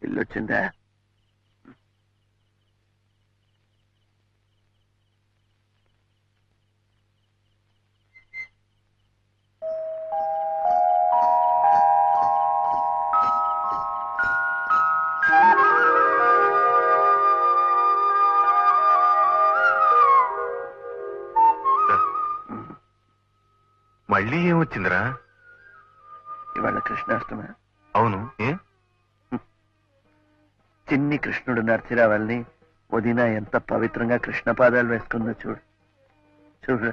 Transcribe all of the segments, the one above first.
ఇల్లు వచ్చిందా? మళ్ళీ ఏమొచ్చిందిరా? ఇవాళ కృష్ణాష్టమి. అవును, ఏ చిన్ని కృష్ణుడు నడిచిరావాలని వదిన ఎంత పవిత్రంగా కృష్ణ పాదాలు వేసుకుందో చూడు. చూడు,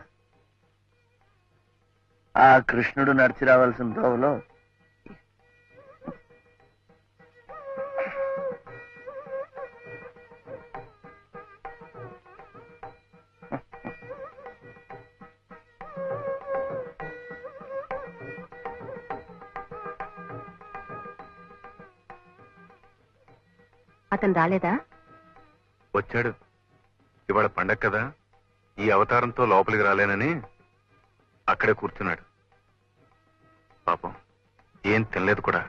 ఆ కృష్ణుడు నడిచి రావాల్సిన దోవలో అతను రాలేదా? వచ్చాడు. ఇవాళ పండగ కదా, ఈ అవతారంతో లోపలికి రాలేనని అక్కడే కూర్చున్నాడు. పాపం ఏం తినలేదు కూడా.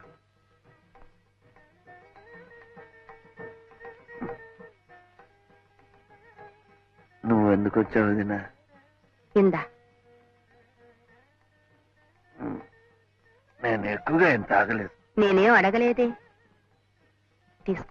నువ్వు ఎందుకు వచ్చావు వదినా? కిందా నేను ఎక్కువగా ఏం తాగలేదు. నేనేం అడగలేదే. తీసుకో.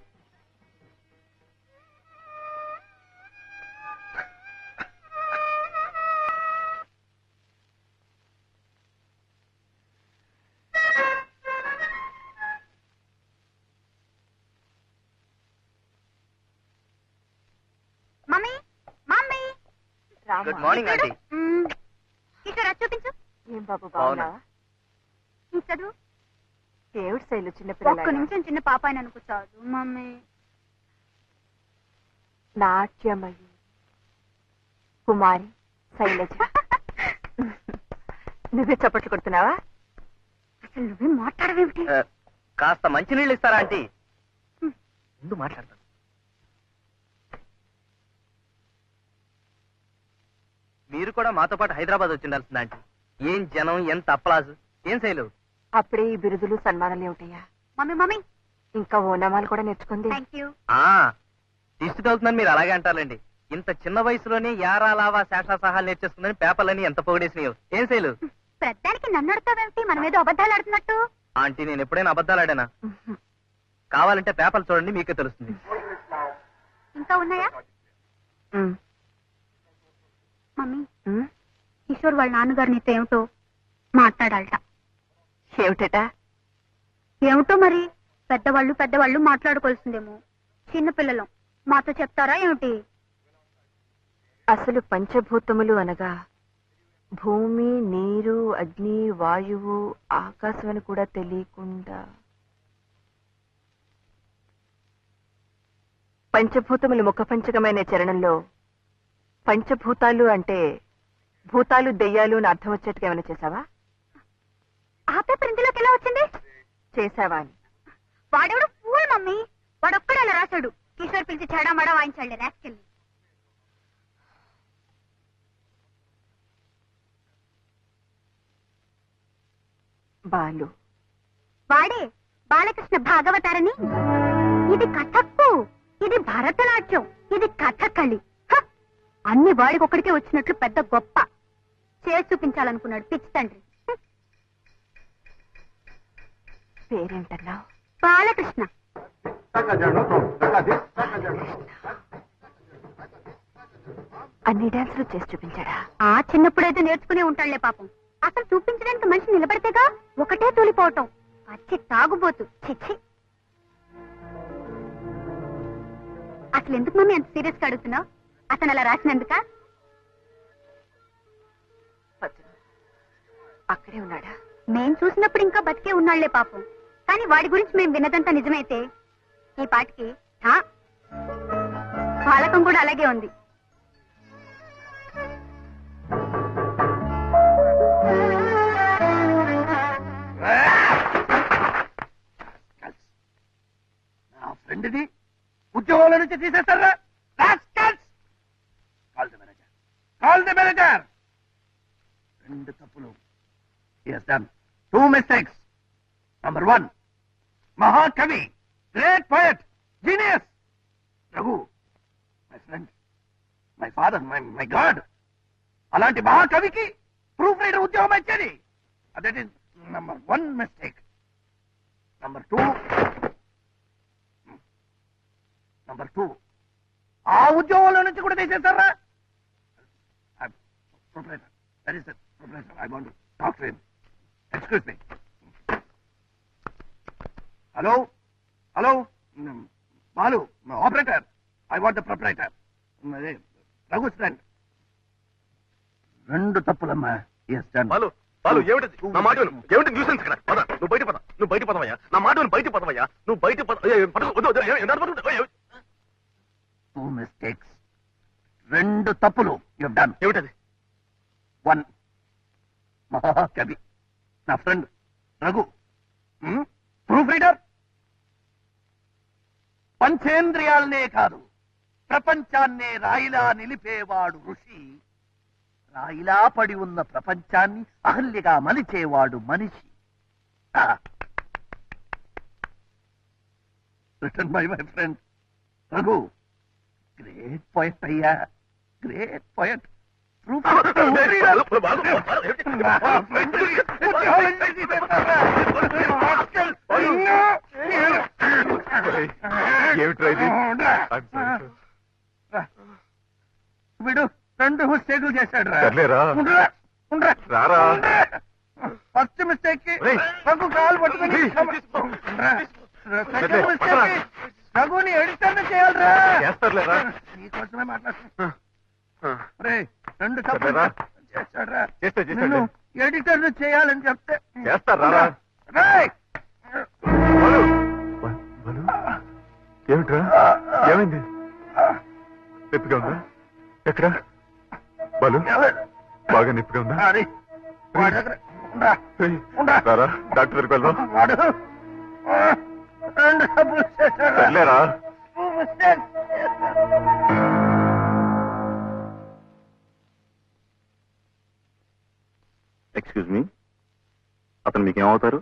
Good morning aunty. కిషోర్ చూపించు. ఏం బాబు బాగున్నావా? చదువు. ఏమిటి శైలు చిన్నపిల్ల? ఒక్క నిమిషం చిన్న పాప అని అనుకుంటాడు మమ్మీ. నాట్యమయి కుమారి శైలజ. నువ్వే చప్పట్లు కొడుతున్నావా? అసలు నువ్వే మాట్లాడవేమిటి? కాస్త మంచినీళ్ళు ఇస్తారా ఆంటీ? ముందు మాట్లాడతాను. మీరు కూడా మాతో పాటు హైదరాబాద్ వచ్చిండాల్సింది ఆంటీ. ఏం జనం, ఎంత అప్పలాజు. ఏం శైలు? అప్పుడే ఈ బిరుదులు సన్మానాలు ఏమిటయ్యా? మమ్మీ మమ్మీ ఇంకా ఓనామాలు కూడా నేర్చుకుంది. దిష్టి తగులుతుందని మీరు అలాగే అంటారండి. ఇంత చిన్న వయసులోనే యారా లావా శేషా సహాలు నేర్చేస్తుందని పేపర్లని ఎంత పొగిడేసినాయో. ఏం శైలు? ప్రధానికి నన్ను అడతావేమిటి? మనం ఏదో అబద్ధాలు ఆడుతున్నట్టు. ఆంటీ నేను ఎప్పుడైనా అబద్ధాలు ఆడానా? కావాలంటే పేపర్లు చూడండి, మీకే తెలుస్తుంది. ఇంకా ఉన్నాయా? మమ్మీ కిషోర్ వాళ్ళ నాన్నగారు నీతో ఏమిటో మాట్లాడాలట. ఏమిటట? ఏమిటో మరి. పెద్దవాళ్ళు మాట్లాడుకోవాల్సిందేమో. చిన్నపిల్లలు మాతో చెప్తారా ఏమిటి? అసలు పంచభూతములు అనగా భూమి, నీరు, అగ్ని, వాయువు, ఆకాశం అని కూడా తెలియకుండా పంచభూతములు ముఖపంచకమైన చరణంలో పంచభూతాలు అంటే భూతాలు, దెయ్యాలు అని అర్థం వచ్చేట్టుగా ఏమైనా చేసావా? ఆ పేపర్ ఇందులోకి ఎలా వచ్చింది? చేసావా అని. వాడెవడు ఫూల్ మమ్మీ. వాడొక్కడే అలా రాశాడు. కిషోర్ పిలిచి చెడామడా వాయించాడు రాసుకెళ్ళి. బాలు వాడే బాలకృష్ణ భాగవతారని. ఇది కథక్కు, ఇది భరతనాట్యం, ఇది కథకళి. అన్ని వాడికొక్కడికే వచ్చినట్లు పెద్ద గొప్ప చేసి చూపించాలనుకున్నాడు పిచ్చి తండ్రి. పేరేంటన్నావు? బాలకృష్ణ. అన్ని డాన్సులు చేసి చూపించాడా? ఆ చిన్నప్పుడైతే నేర్చుకునే ఉంటాడులే పాపం. అసలు చూపించడానికి మనిషి నిలబడితేగా ఒకటే తూలిపోవటం. పచ్చి తాగుబోతు. చిచ్చి. అసలు ఎందుకు మమ్మీ అంత సీరియస్ గా అడుగుతున్నావు? అతను అలా రాసినందుక? అక్కడే ఉన్నాడా? మేం చూసినప్పుడు ఇంకా బతికే ఉన్నాళ్లే పాపం. కానీ వాడి గురించి మేము విన్నదంతా నిజమైతే ఈ పాటికి బాలకం కూడా అలాగే ఉంది. నా ఫ్రెండ్ని ఉద్యోగాల నుంచి తీసేస్తారా? Call the manager. 2 తప్పులు. He has done 2 mistakes. Number 1, మహాకవి great poet, genius. Raghu, my friend, my father, my god. అలాంటి మహాకవికి ప్రూఫ్ రీడర్ ఉద్యోగం ఇచ్చేది. That is number 1 mistake. Number 2 ఆ ఉద్యోగంలో నుంచి కూడా తీసేస్తారా? Proprietor, that is proprietor. I want to talk to him. Excuse me. Hello hello, Balu, operator. I want the proprietor. Raghu friend. 2 తప్పులమ్మా. బాలు బాలు, ఏమిటి నా మాట విను. ఏమిటి న్యూసెన్స్ ఇక్కడ? పద, నువ్వు బయట పద. నువ్వు బయట పదవయ్యా. నా మాట విను, బయట పదవయ్యా. నువ్వు బయట పద. 2 మిస్టేక్స్, 2 తప్పులు. You done. ఏమిటది? 1, మహాకవి నా ఫ్రెండ్ రఘు, ప్రూఫ్ రీడర్. పంచేంద్రియాలనే కాదు, ప్రపంచాన్నే రాయిలా నిలిపేవాడు ఋషి. రాయిలా పడి ఉన్న ప్రపంచాన్ని అహల్యగా మలిచేవాడు మనిషి. Written by my friend Raghu. Great poet అయ్యా, గ్రేట్ పోయట్. వీడు 2 మిస్టేకులు చేశాడు రా. ఫస్ట్ మిస్టేక్ కి రఘు కాలు పట్టుకుని, సెకండ్ మిస్టేక్ కి రఘుని ఎడిటర్ చేయాలరా. నీకోసమే మాట్లాడుతున్నా. 2 తప్పులు చేశాడు రా. నిన్ను ఎడిటర్ చేయాలని చెప్తే చేస్తారా? ఏమిట్రా? ఏమైంది? నొప్పిగా ఉందా? ఎక్కడ బాలు? బాగా నొప్పిగా ఉందా? రారా, డాక్టర్ దగ్గరికి వెళ్దాం. వాడు 2 తప్పులు చేశాడు. సర్లేరా. ఎక్స్క్యూజ్ మీ, అతను మీకేమవుతారు?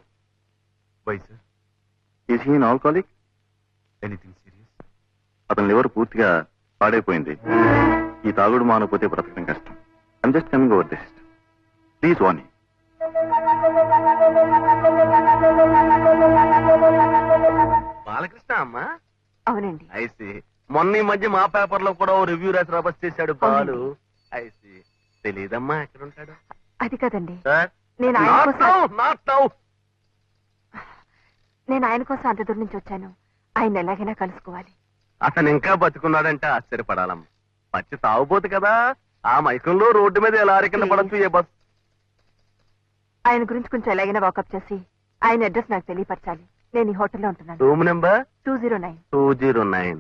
Why sir? Is he an alcoholic? Anything serious? అతని లివర్ పూర్తిగా పాడైపోయింది. ఈ తాగుడు మానకపోతే బ్రతకడం కష్టం. I'm just coming over this. Please warn. Balakrishna అమ్మా? అవునండి. ఐసి మొన్న ఈ మధ్య మా పేపర్ లో కూడా ఓ రివ్యూ రాసి రాబస్ చేశాడు బాలు. ఐసి తెలీదమ్మా ఎక్కడ ఉంటాడు? అది కదండి, సార్, నేను ఆయన కోసం నాట్ నౌ. నేను ఆయన కోసం అంత దూరం నుంచి వచ్చాను. ఆయన ఎలాగైనా కలుసుకోవాలి. అతను ఇంకా బతుకున్నాడంటే ఆశ్చర్యపడాలమ్మా. పచ్చి తాగుబోతు కదా, ఆ మైకంలో రోడ్డు మీద ఎలా కింద పడచ్చు ఏ బస్. ఆయన గురించి కొంచెం ఎలాగైనా వాకప్ చేసి ఆయన అడ్రస్ నాకు తెలియపరచాలి. నేను ఈ హోటల్లో ఉంటున్నాను. Room number 209. 209.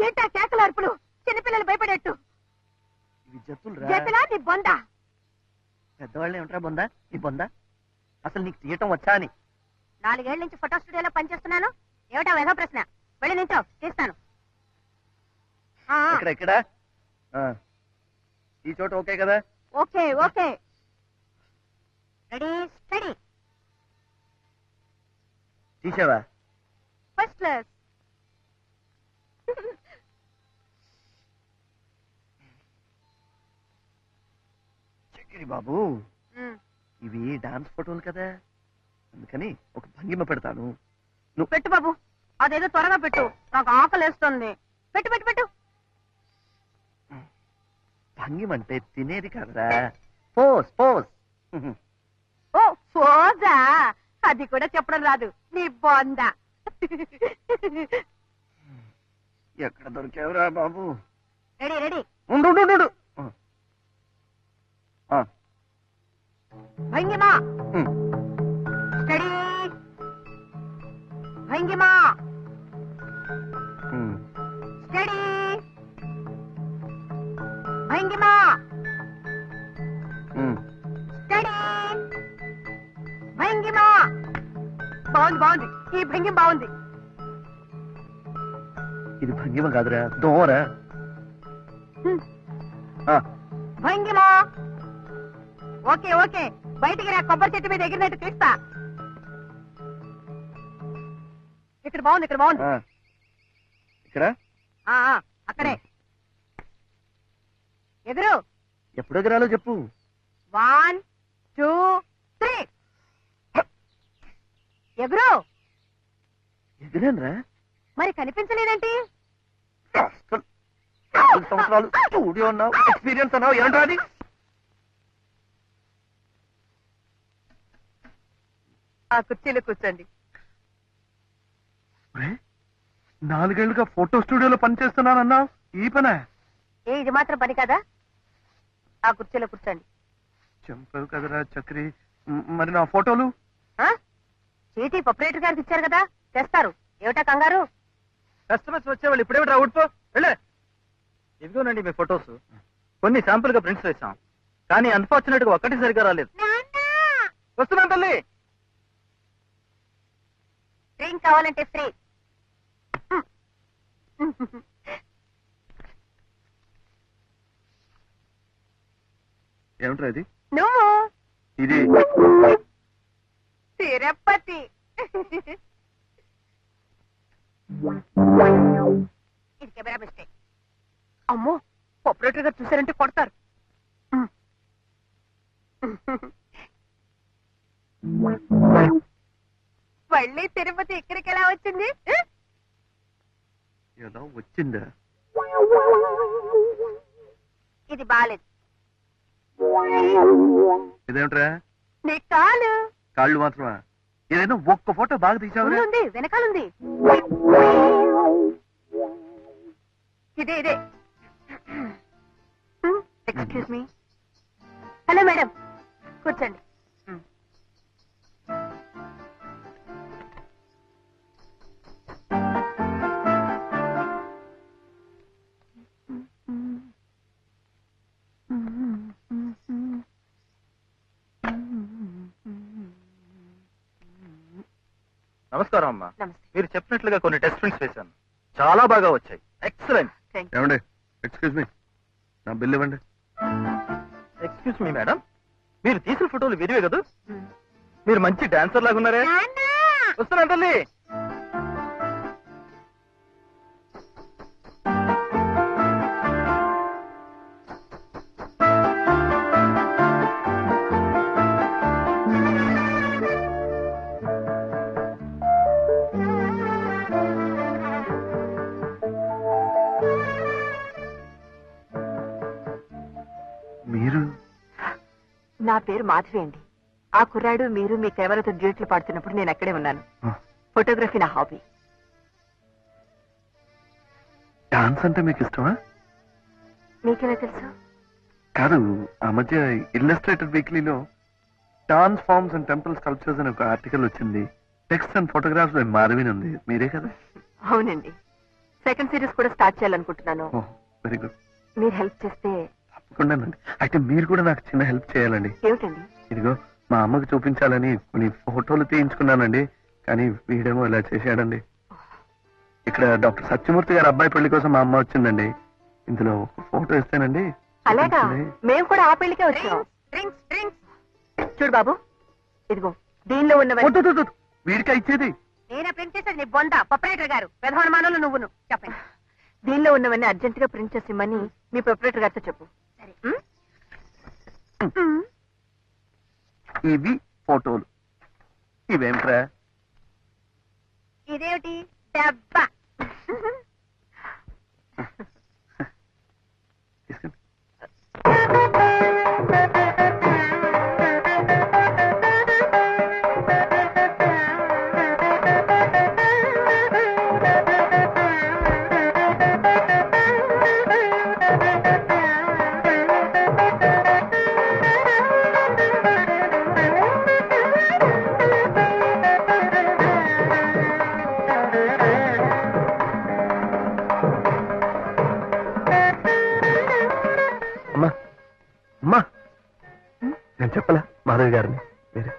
ఏంటా కేకల అరుపులు? చిన్నపిల్లలు భయపడేట్టు. జతలా నీ బొంద. పెద్దవాళ్ళే ఉంటారా బొందా? నీ బొందా అసలు నీకు తీయటం వచ్చా అని? 4 ఏళ్ల నుంచి ఫోటో స్టూడియోలో పనిచేస్తున్నాను. ఏమిటా వేధ ప్రశ్న? వెళ్ళి నించో, తీస్తాను. ఇక్కడ ఈ చోట ఓకే కదా? Okay okay. Ready study. తీసావా? First class. చిక్కిడి బాబు ఇవి డాన్స్ ఫోటోలు కదా, అందుకని ఒక భంగిమ పెడతాను. పెట్టు బాబు, అదేదో త్వరగా పెట్టు, నాకు ఆకలేస్తుంది. పెట్టు పెట్టు పెట్టు. భంగిమ అంటే తినేది కాదురా, పోస్ పోస్. ఓ పోజా, అది కూడా చెప్పడం రాదు నీ బొందా. ఎక్కడ దొరికావురా బాబు? Ready ready. ఉండు ఉండు, ఉండు. భంగిమా స్టడీ. భంగిమా స్టడీ. భంగిమా స్టడీ. భంగిమా. బాగుంది బాగుంది, ఈ భంగిమ బాగుంది. ఇది భంగిమ కాదురా, దోమరా. భంగిమా. ఓకే ఓకే, బయటికి రా, కొబ్బరి చెట్టు మీద ఎగిరినట్టు తీస్తా. ఇక్కడ బాగుంది, ఇక్కడ బాగుంది. ఇక్కడ అక్కడే ఎదురు. ఎప్పుడు ఎగరాలో చెప్పు. 1 2 3. ఎగురు. ఎగిరానురా. మరి కనిపించలేదేంటి? సంవత్సరాలు స్టూడియో అన్నావు, ఎక్స్పీరియన్స్ అన్నావు, ఏంట్రా అది? ఆ కుర్చీలో కూర్చోండి. 4 ఏళ్లుగా ఫోటో స్టూడియోలో పనిచేస్తున్నానన్నావు, ఈ పనే? ఇది మాత్రం పని కదా. ఆ కుర్చీలో కూర్చోండి. చంపావు కదరా చక్రి. మరి నా ఫోటోలు? చీటీ ప్రొపరేటర్ గారికి ఇచ్చారు కదా, తెస్తారు. ఏమిటా కంగారు? కస్టమర్స్ వచ్చేవాళ్ళు ఇప్పుడేమిటి అవుట్ పో వెళ్ళే. ఇదిగోనండి మీ ఫొటోస్. కొన్ని శాంపుల్ గా ప్రింట్స్ వేసాం, కానీ అన్ఫార్చునేట్ గా ఒక్కటి సరిగా రాలేదు. వస్తున్నాను తల్లి. డ్రింక్ కావాలంటే ఫ్రీ. ఏమిట్రా ఇది? నువ్వు ఇది తిరుపతి. ఇది కెమెరా మిస్టేక్. అమ్మో, ఆపరేటర్ గారు చూసారంటే కొడతారు. మళ్ళీ తిరుపతి ఇక్కడికి ఎలా వచ్చింది? ఎలా వచ్చిందా? ఇది బాలేదు. ఇదేమిట్రా? నీ కాలు. కాళ్ళు మాత్రమా? ఏదైనా ఒక్క ఫోటో బాగా తీసావురా? ఉంది, వెనకాలుంది. ఇదే ఇదే. Excuse me. హలో మేడం, కూర్చోండి. నమస్కారం అమ్మా. నమస్తే. మీరు చెప్పినట్లుగా కొన్ని టెస్ట్ ప్రింట్స్ వేశాను, చాలా బాగా వచ్చాయి. ఎక్సలెంట్. ఏమండి, ఎక్స్క్యూజ్ మీ, నా బిల్ ఇవ్వండి. ఎక్స్క్యూజ్ మీ మేడం, మీరు తీసిన ఫోటోలు విరివే కదా? మీరు మంచి డాన్సర్ లాగా ఉన్నారే. వస్తున్నాను తల్లి. మీరు? నా పేరు మాధవి అండి. ఆ కుర్రాడు మీరు మీ కెమెరాతో డ్యూట్లు పాడుతున్నప్పుడు నేను అక్కడే ఉన్నాను. ఫోటోగ్రఫీ నా హాబీ. డాన్స్ అంటే మీకు ఇష్టమా? మీకెలా తెలుసు? కాదు, ఆ మధ్య ఇల్లస్ట్రేటెడ్ వీక్లీలో dance forms and temple sculptures అని ఒక ఆర్టికల్ వచ్చింది. Text and photographs by Madhavi ఉంది. మీరే కదా? అవునండి. సెకండ్ సిరీస్ కూడా స్టార్ట్ చేయాలనుకుంటున్నాను. Very good. మీరు హెల్ప్ చేస్తే. తప్పకుండానండి. అయితే మీరు కూడా నాకు చిన్న హెల్ప్ చేయాలండి. ఏమిటండి? ఇదిగో మా అమ్మకి చూపించాలని కొన్ని ఫోటోలు తీయించుకున్నానండి, కానీ వీడేమో ఇలా చేశాడండి. ఇక్కడ డాక్టర్ సత్యమూర్తి గారి అబ్బాయి పెళ్లి కోసం మా అమ్మ వచ్చిందండి. ఇందులో ఒక ఫోటో ఇస్తేనండి. అలాగా, మేము కూడా ఆ పెళ్లికే వచ్చాం. చూడు బాబు, ఇదిగో దీనిలో ఉన్నవన్నీ. వీడికా ఇచ్చేది? నేనే ప్రింట్ చేసేది నీ బొంద ప్రొపరేటర్ గారు. ప్రధానమానులు నువ్వును చెప్పండి. దీనిలో ఉన్నవన్నీ అర్జెంట్ గా ప్రింట్ చేసి ఇమ్మని మీ ప్రొపరేటర్ గారితో చెప్పు. ఇవి ఫోటోలు. ఇవేమిట్రా? ఇదేమిటి డబ్బా? తీసుకుని. అమ్మా అమ్మా, నేను చెప్పలా మాధవి గారిని మీరే.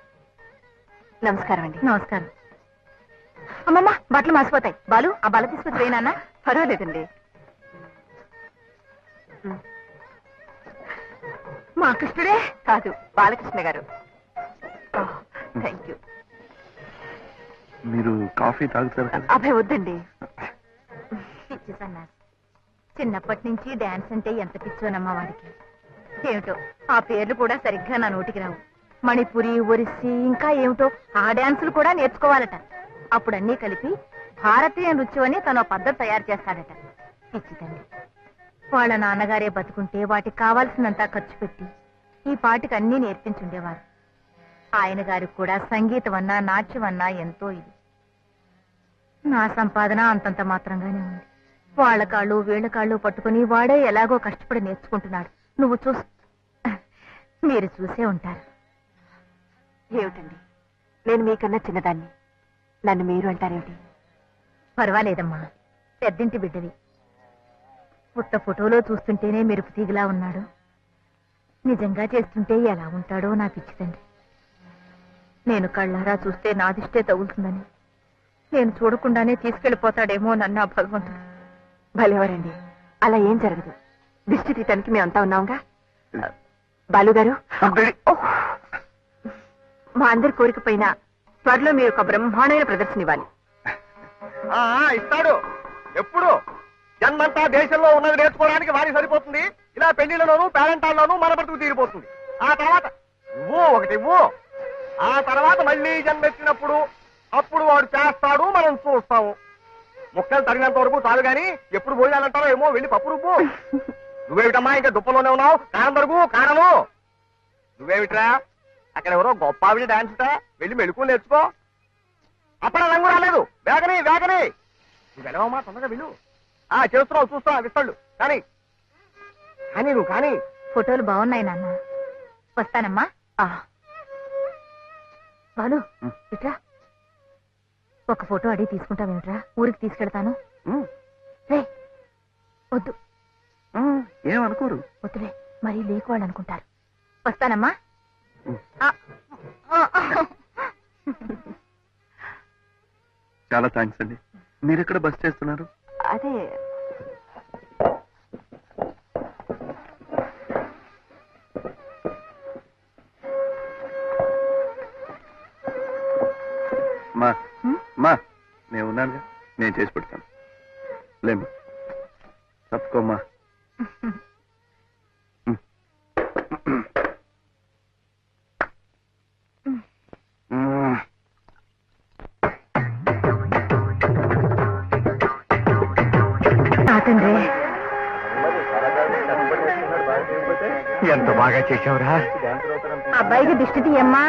నమస్కారం అండి. నమస్కారం. అమ్మమ్మ, బట్టలు మాసిపోతాయి. బాలు, ఆ బల తీసుకొచ్చి వేయనా? పర్వాలేదండి. మా కృష్ణుడే కాదు, బాలకృష్ణ గారు. Thank you. మీరు కాఫీ తాగుతారు కదా? అబ్బాయి వద్దండి. చిన్నప్పటి నుంచి డాన్స్ అంటే ఎంత పిచ్చోనమ్మా వాడికి. ఏమిటో ఆ పేర్లు కూడా సరిగ్గా నా నోటికి రావు. మణిపురి, ఒరిస్సీ, ఇంకా ఏమిటో ఆ డాన్సులు కూడా నేర్చుకోవాలట. అప్పుడు అన్నీ కలిపి భారతీయ నృత్యం అని తన పద్ధతి తయారు చేస్తాడట. పిచ్చితండి. వాళ్ళ నాన్నగారే బతుకుంటే వాటికి కావాల్సినంత ఖర్చు పెట్టి ఈ పాటికి అన్నీ నేర్పించుండేవారు. ఆయన గారికి కూడా సంగీతం అన్నా నాట్యం అన్నా ఎంతో ఇది. నా సంపాదన అంతంత మాత్రంగానే ఉంది. వాళ్ళ కాళ్ళు వీళ్ళ కాళ్ళు పట్టుకుని వాడే ఎలాగో కష్టపడి నేర్చుకుంటున్నాడు. నువ్వు మీరు చూసే ఉంటారు. ఏమిటండి, నేను మీకన్నా చిన్నదాన్ని, నన్ను మీరు అంటారేమిటి? పర్వాలేదమ్మా, పెద్దింటి బిడ్డవి. పుట్ట ఫోటోలో చూస్తుంటేనే మెరుపు తీగలా ఉన్నాడు. నిజంగా చేస్తుంటే ఎలా ఉంటాడో నా పిచ్చితండి. నేను కళ్ళారా చూస్తే నాదిష్టే తగులుతుందని, నేను చూడకుండానే తీసుకెళ్లిపోతాడేమో నన్ను ఆ భగవంతుడు. భలేవారండి, అలా ఏం జరగదు. దిష్టి తీయటానికి మేమంతా ఉన్నాంగా. బాలుగారు, మా అందరి కోరిక పైన త్వరలో మీరు ఒక బ్రహ్మాండమైన ప్రదర్శన ఇవ్వాలి. ఇస్తాడు. ఎప్పుడు జన్మంతా దేశంలో ఉన్నది నేర్చుకోవడానికి వారికి సరిపోతుంది. ఇలా పెళ్లిళ్లలోనూ పేరెంటాల్లోనూ మన బతుకు తీరిపోతుంది. ఆ తర్వాత ఒకటి ఆ తర్వాత మళ్ళీ జన్మెత్తినప్పుడు అప్పుడు వాడు చేస్తాడు, మనం చూస్తాము. ముక్కలు తగినంత వరకు చాలు గాని ఎప్పుడు పోయాలంటారో ఏమో, వెళ్ళి పప్పు రుబ్బు. నువ్వేమిటమ్మా ఇంకా దుప్పలోనే ఉన్నావు? కారం దొరుకు కారను. నువ్వేమిట్రా అక్కడ ఎవరో గొప్ప ఆవిడ డాన్స్ వెళ్ళి మెళుకు నేర్చుకో. అప్పుడే రంగు రాలేదు. వేగని నువ్వు వెళ్ళవమ్మా, తొందరగా వెళ్ళు. చేస్తున్నావు, చూస్తా విస్తాళ్ళు. కానీ నువ్వు కానీ. ఫోటోలు బాగున్నాయి నాన్న, వస్తానమ్మా. బాలు, ఇట్రా. ఒక ఫోటో అడిగి తీసుకుంటావేమిట్రా? ఊరికి తీసుకెళ్తాను. వద్దు, ఏమనుకోరు. వద్దులే, మరీ లేకువాళ్ళు అనుకుంటారు. వస్తానమ్మా. చాలా థ్యాంక్స్ అండి. మీరు ఎక్కడ బస్ చేస్తున్నారు? అదే మా నేను ఉన్నానుగా, నేను చేసి పెడతాను. లేమ్మా, తప్పుకోమ్మా. తండ్రి, ఎంత బాగా చేసావురా. అబ్బాయికి దిష్టి తీయమ్మా.